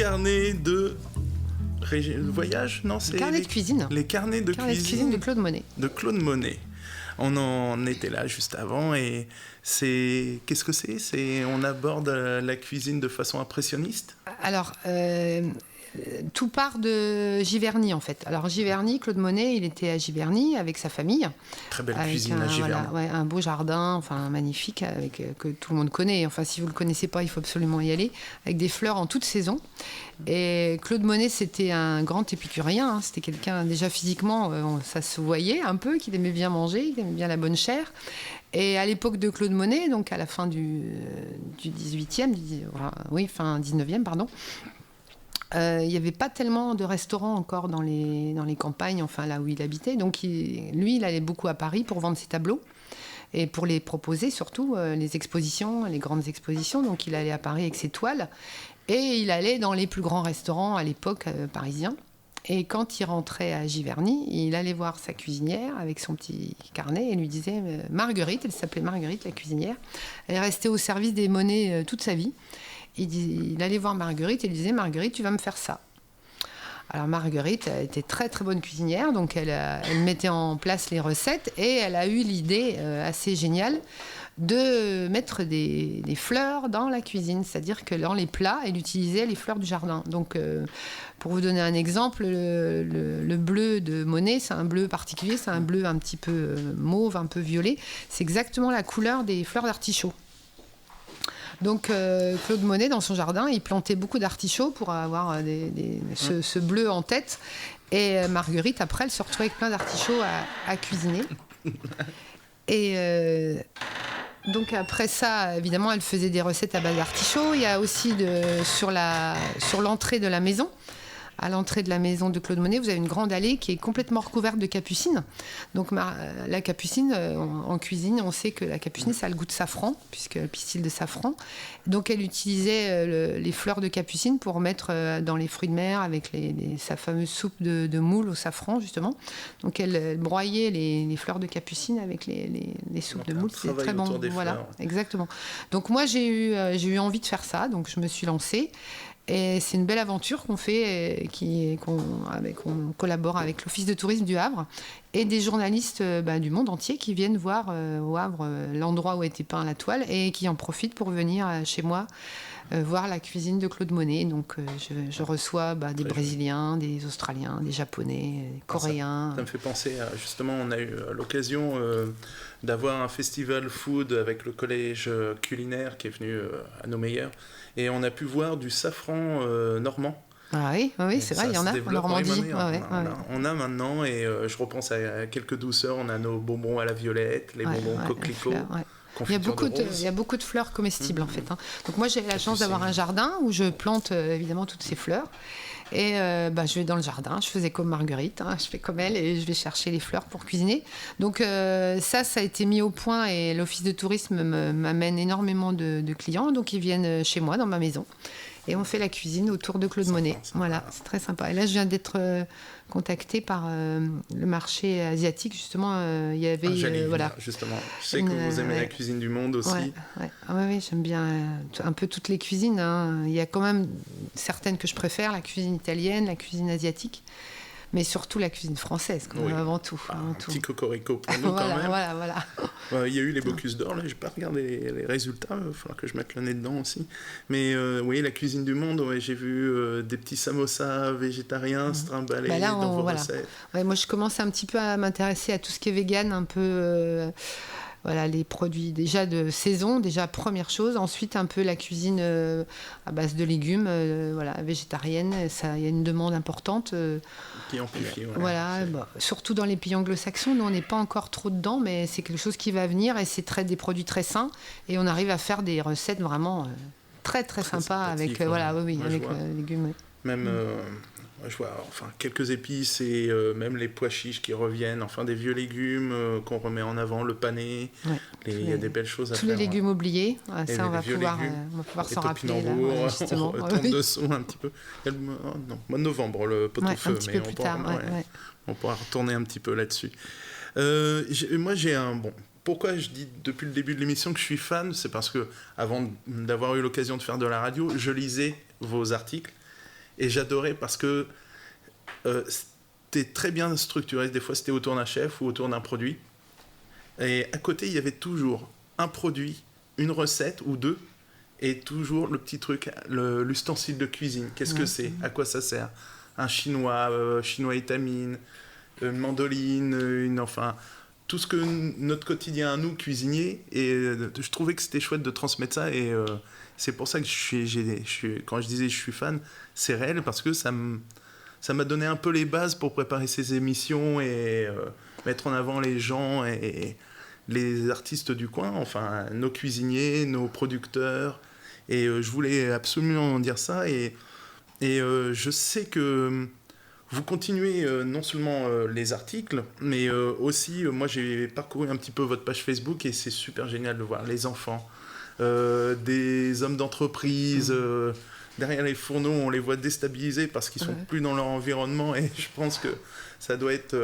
carnet de voyage, non, c'est carnet de cuisine. Les carnets de cuisine de Claude Monet. De Claude Monet. On en était là juste avant et qu'est-ce que c'est on aborde la cuisine de façon impressionniste. Alors, tout part de Giverny en fait. Alors Giverny, Claude Monet, il était à Giverny avec sa famille. Très belle cuisine à Giverny. Voilà, un beau jardin, enfin magnifique, que tout le monde connaît. Enfin, si vous le connaissez pas, il faut absolument y aller, avec des fleurs en toute saison. Et Claude Monet, c'était un grand épicurien. Hein. C'était quelqu'un déjà physiquement, ça se voyait un peu, qu'il aimait bien manger, qu'il aimait bien la bonne chair. Et à l'époque de Claude Monet, donc à la fin du 18e, fin 19e, pardon. Il n'y avait pas tellement de restaurants encore dans les campagnes, enfin là où il habitait. Donc lui, il allait beaucoup à Paris pour vendre ses tableaux et pour les proposer surtout, les expositions, les grandes expositions. Donc il allait à Paris avec ses toiles et il allait dans les plus grands restaurants à l'époque parisiens. Et quand il rentrait à Giverny, il allait voir sa cuisinière avec son petit carnet et lui disait Marguerite, elle s'appelait Marguerite, la cuisinière. Elle est restée au service des Monet toute sa vie. Il allait voir Marguerite et lui disait Marguerite, tu vas me faire ça. Alors Marguerite était très très bonne cuisinière, donc elle mettait en place les recettes et elle a eu l'idée assez géniale de mettre des fleurs dans la cuisine, c'est-à-dire que dans les plats, elle utilisait les fleurs du jardin. Donc pour vous donner un exemple, le bleu de Monet, c'est un bleu particulier, c'est un bleu un petit peu mauve, un peu violet. C'est exactement la couleur des fleurs d'artichaut. Donc Claude Monet, dans son jardin, il plantait beaucoup d'artichauts pour avoir ce bleu en tête. Et Marguerite, après, elle se retrouvait avec plein d'artichauts à cuisiner. Et donc après ça, évidemment, elle faisait des recettes à base d'artichauts. Il y a aussi sur l'entrée de la maison. À l'entrée de la maison de Claude Monet, vous avez une grande allée qui est complètement recouverte de capucines. Donc la capucine, en cuisine, on sait que la capucine, ça a le goût de safran, puisqu'elle pistille de safran. Donc elle utilisait les fleurs de capucine pour mettre dans les fruits de mer avec sa fameuse soupe de moule au safran, justement. Donc elle broyait les fleurs de capucine avec les soupes de moule. C'est très bon. Voilà, exactement. Donc moi, j'ai eu envie de faire ça, donc je me suis lancée. Et c'est une belle aventure qu'on fait, qu'on collabore avec l'Office de tourisme du Havre et des journalistes du monde entier qui viennent voir au Havre l'endroit où a été peint la toile et qui en profitent pour venir chez moi voir la cuisine de Claude Monet. Donc je reçois des Brésiliens, des Australiens, des Japonais, des Coréens. Ça me fait penser à, justement, on a eu l'occasion d'avoir un festival food avec le collège culinaire qui est venu à Nomeillères. Et on a pu voir du safran normand. Ah oui, c'est vrai, il y en a en Normandie. On a maintenant, et je repense à quelques douceurs. On a nos bonbons à la violette, les bonbons coquelicots. Il y a beaucoup de fleurs comestibles en fait. Hein. Donc moi j'ai la chance d'avoir un jardin où je plante évidemment toutes ces fleurs. Et je vais dans le jardin, je faisais comme Marguerite, je fais comme elle et je vais chercher les fleurs pour cuisiner. Donc ça a été mis au point et l'Office de tourisme m'amène énormément de clients. Donc ils viennent chez moi dans ma maison et on fait la cuisine autour de Claude Monet. Voilà, c'est très sympa. Et là je viens d'être contactée par le marché asiatique justement. Il y avait justement. Je sais que vous aimez la cuisine du monde aussi. Oui, j'aime bien un peu toutes les cuisines. Hein. Il y a quand même certaines que je préfère, la cuisine italienne, la cuisine asiatique. Mais surtout la cuisine française, avant tout. Petit cocorico pour nous quand même. Voilà. Il y a eu les Bocuse d'Or, là, j'ai pas regardé les résultats, il va falloir que je mette le nez dedans aussi. Mais oui, la cuisine du monde, j'ai vu des petits samosas végétariens se trimballer dans vos recettes. Moi, je commence un petit peu à m'intéresser à tout ce qui est vegan, un peu... les produits déjà de saison, déjà première chose. Ensuite, un peu la cuisine à base de légumes, végétarienne. Il y a une demande importante. Qui amplifie. Surtout dans les pays anglo-saxons, nous on n'est pas encore trop dedans, mais c'est quelque chose qui va venir et c'est des produits très sains. Et on arrive à faire des recettes vraiment très très sympas avec les légumes. Même je vois quelques épices et même les pois chiches qui reviennent, des vieux légumes qu'on remet en avant, le pané. Il y a des belles choses à faire. Tous les légumes oubliés, ça on va pouvoir s'en rappeler. On retourne dessous un petit peu. Mois de novembre, le pot-au-feu. Un petit peu plus tard. On pourra retourner un petit peu là-dessus. Moi j'ai pourquoi je dis depuis le début de l'émission que je suis fan, c'est parce que avant d'avoir eu l'occasion de faire de la radio, je lisais vos articles. Et j'adorais parce que c'était très bien structuré. Des fois, c'était autour d'un chef ou autour d'un produit. Et à côté, il y avait toujours un produit, une recette ou deux, et toujours le petit truc, l'ustensile de cuisine. Qu'est-ce que c'est ? À quoi ça sert ? Un chinois étamine, une mandoline, enfin, tout ce que notre quotidien à nous, cuisiniers, et je trouvais que c'était chouette de transmettre ça, et c'est pour ça que quand je disais je suis fan, c'est réel, parce que ça m'a donné un peu les bases pour préparer ces émissions, et mettre en avant les gens, et les artistes du coin, enfin, nos cuisiniers, nos producteurs, et je voulais absolument dire ça, et je sais que vous continuez non seulement les articles, mais aussi, moi j'ai parcouru un petit peu votre page Facebook et c'est super génial de voir les enfants, des hommes d'entreprise, derrière les fourneaux, on les voit déstabilisés parce qu'ils sont plus dans leur environnement et je pense que ça doit être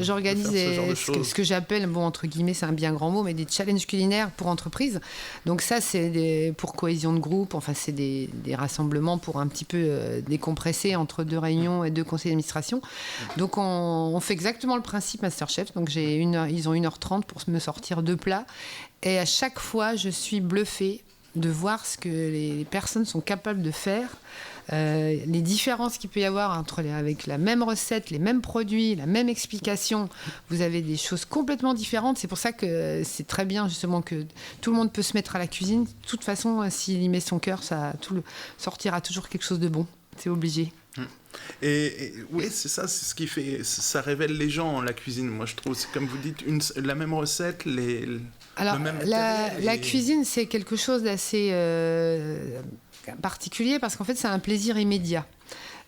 j'organise ce que j'appelle, bon, entre guillemets, c'est un bien grand mot, mais des challenges culinaires pour entreprises. Donc ça, c'est pour cohésion de groupe, enfin, c'est des rassemblements pour un petit peu décompresser entre 2 réunions et 2 conseils d'administration. Donc on fait exactement le principe Masterchef. Donc ils ont 1h30 pour me sortir 2 plats. Et à chaque fois, je suis bluffée de voir ce que les personnes sont capables de faire. Les différences qu'il peut y avoir avec la même recette, les mêmes produits, la même explication, vous avez des choses complètement différentes. C'est pour ça que c'est très bien justement que tout le monde peut se mettre à la cuisine. De toute façon, s'il y met son cœur, sortira toujours quelque chose de bon. C'est obligé. Et oui, c'est ça, c'est ce qui fait, ça révèle les gens, la cuisine. Moi, je trouve, c'est comme vous dites, la même recette, alors, le même la cuisine, c'est quelque chose d'assez particulier parce qu'en fait, c'est un plaisir immédiat.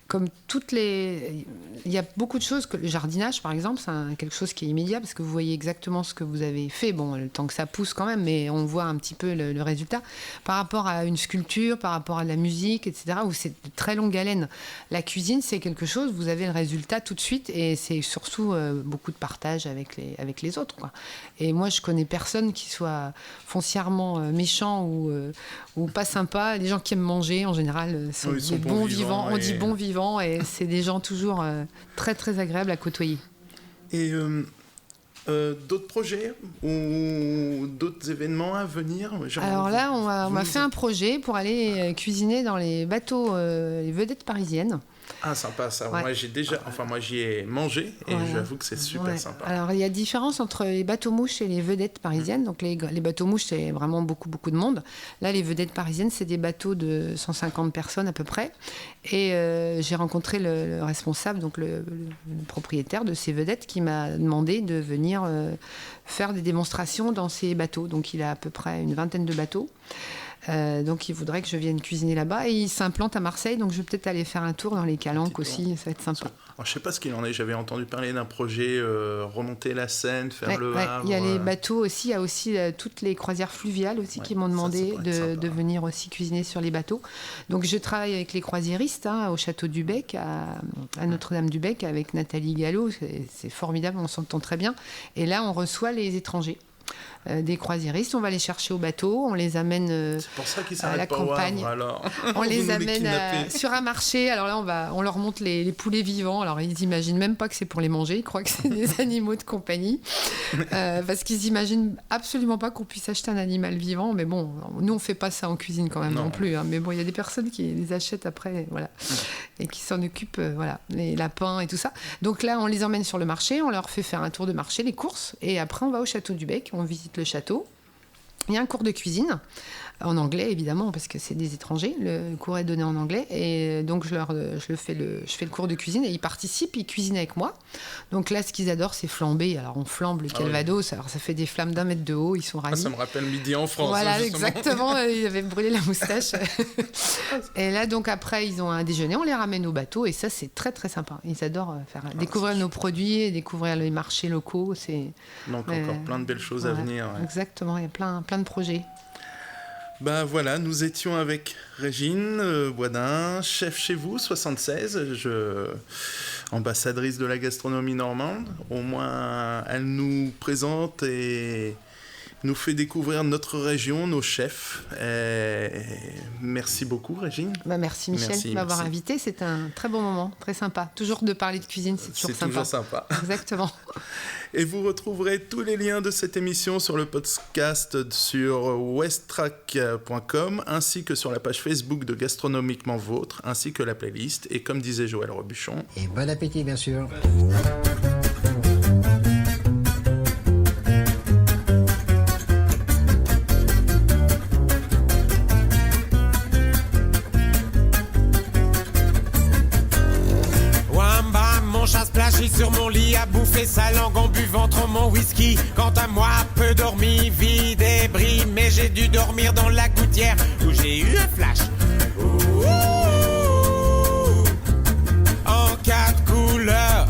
Comme il y a beaucoup de choses, que le jardinage par exemple, c'est quelque chose qui est immédiat parce que vous voyez exactement ce que vous avez fait, bon, le temps que ça pousse quand même, mais on voit un petit peu le résultat par rapport à une sculpture, par rapport à de la musique, etc., où c'est de très longue haleine. La cuisine, c'est quelque chose, vous avez le résultat tout de suite et c'est surtout beaucoup de partage avec les autres, quoi. Et moi, je connais personne qui soit foncièrement méchant ou pas sympa. Les gens qui aiment manger, en général, sont des bons vivants. On dit bons vivants. Et c'est des gens toujours très très agréables à côtoyer. Et d'autres projets ou d'autres événements à venir ? Alors là, on m'a fait un projet pour aller cuisiner dans les bateaux, les vedettes parisiennes. Ah, sympa ça. Ouais. Moi j'y ai mangé et j'avoue que c'est super sympa. Alors il y a différence entre les bateaux-mouches et les vedettes parisiennes. Donc les bateaux-mouches, c'est vraiment beaucoup de monde. Là, les vedettes parisiennes, c'est des bateaux de 150 personnes à peu près. Et j'ai rencontré le responsable, donc le propriétaire de ces vedettes, qui m'a demandé de venir faire des démonstrations dans ces bateaux. Donc il a à peu près une vingtaine de bateaux. Donc il voudrait que je vienne cuisiner là-bas et il s'implante à Marseille, donc je vais peut-être aller faire un tour dans les calanques aussi, ça va être sympa. Alors, je sais pas ce qu'il en est, j'avais entendu parler d'un projet remonter la Seine, faire le Havre. Il y a les bateaux aussi, il y a aussi toutes les croisières fluviales aussi qui m'ont demandé de venir aussi cuisiner sur les bateaux. Donc je travaille avec les croisiéristes au château du Bec, à Notre-Dame-du-Bec, avec Nathalie Gallo, c'est formidable, on s'entend très bien. Et là on reçoit les étrangers. Des croisiéristes, on va les chercher au bateau, on les amène à la campagne, on les amène sur un marché. Alors là, on leur montre les poulets vivants. Alors ils n'imaginent même pas que c'est pour les manger, ils croient que c'est des animaux de compagnie, parce qu'ils n'imaginent absolument pas qu'on puisse acheter un animal vivant. Mais bon, nous on fait pas ça en cuisine quand même non plus. Mais bon, il y a des personnes qui les achètent après, voilà, et qui s'en occupent, les lapins et tout ça. Donc là, on les emmène sur le marché, on leur fait faire un tour de marché, les courses, et après on va au château du Bec, on visite le château. Il y a un cours de cuisine en anglais évidemment parce que c'est des étrangers. Le cours est donné en anglais et donc je fais le cours de cuisine et ils participent, ils cuisinent avec moi. Donc là, ce qu'ils adorent, c'est flamber. Alors on flambe le Calvados. Alors ça fait des flammes d'1 mètre de haut. Ils sont ravis. Ça me rappelle Midi en France. Voilà, exactement. Ils avaient brûlé la moustache. Et là, donc après, ils ont un déjeuner. On les ramène au bateau et ça, c'est très très sympa. Ils adorent découvrir nos produits, découvrir les marchés locaux. Donc encore plein de belles choses à venir. Ouais. Exactement. Il y a plein de projets. Ben voilà, nous étions avec Régine Boisdin, chef chez vous, 76, ambassadrice de la gastronomie normande. Au moins, elle nous présente et nous fait découvrir notre région, nos chefs. Merci beaucoup, Régine. Merci, Michel, de m'avoir invité. C'était un très bon moment, très sympa. Toujours de parler de cuisine, c'est toujours sympa. Toujours sympa. Exactement. Et vous retrouverez tous les liens de cette émission sur le podcast sur westtrack.com, ainsi que sur la page Facebook de Gastronomiquement Vôtre, ainsi que la playlist. Et comme disait Joël Robuchon... Et bon appétit, bien sûr. Sur mon lit à bouffer sa langue en buvant trop mon whisky. Quant à moi, peu dormi, vide et bris, mais j'ai dû dormir dans la gouttière où j'ai eu un flash. Ouh, en 4 couleurs.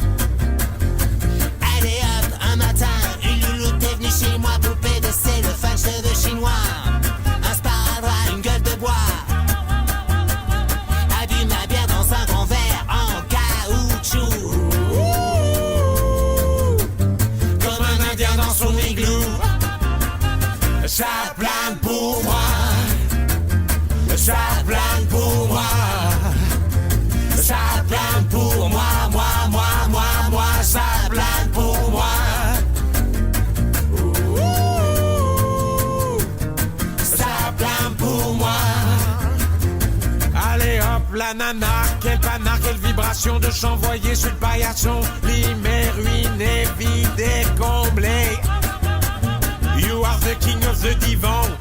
Allez hop, un matin, une louloute est venue chez moi, poupée de cellophane, cheveux chinois, un sparadrap, une gueule de bois. A bu ma bière dans un grand verre en caoutchouc. Dans son igloo, ça plane pour moi, ça plane pour moi, ça plane pour moi, moi, ça plane pour moi. Ça plane pour moi. Allez hop, la nana, quel panard, quelle vibration de chanvoyer sur le paillasson. Limé, ruiné, vidé, comblé. You are the king of the divan.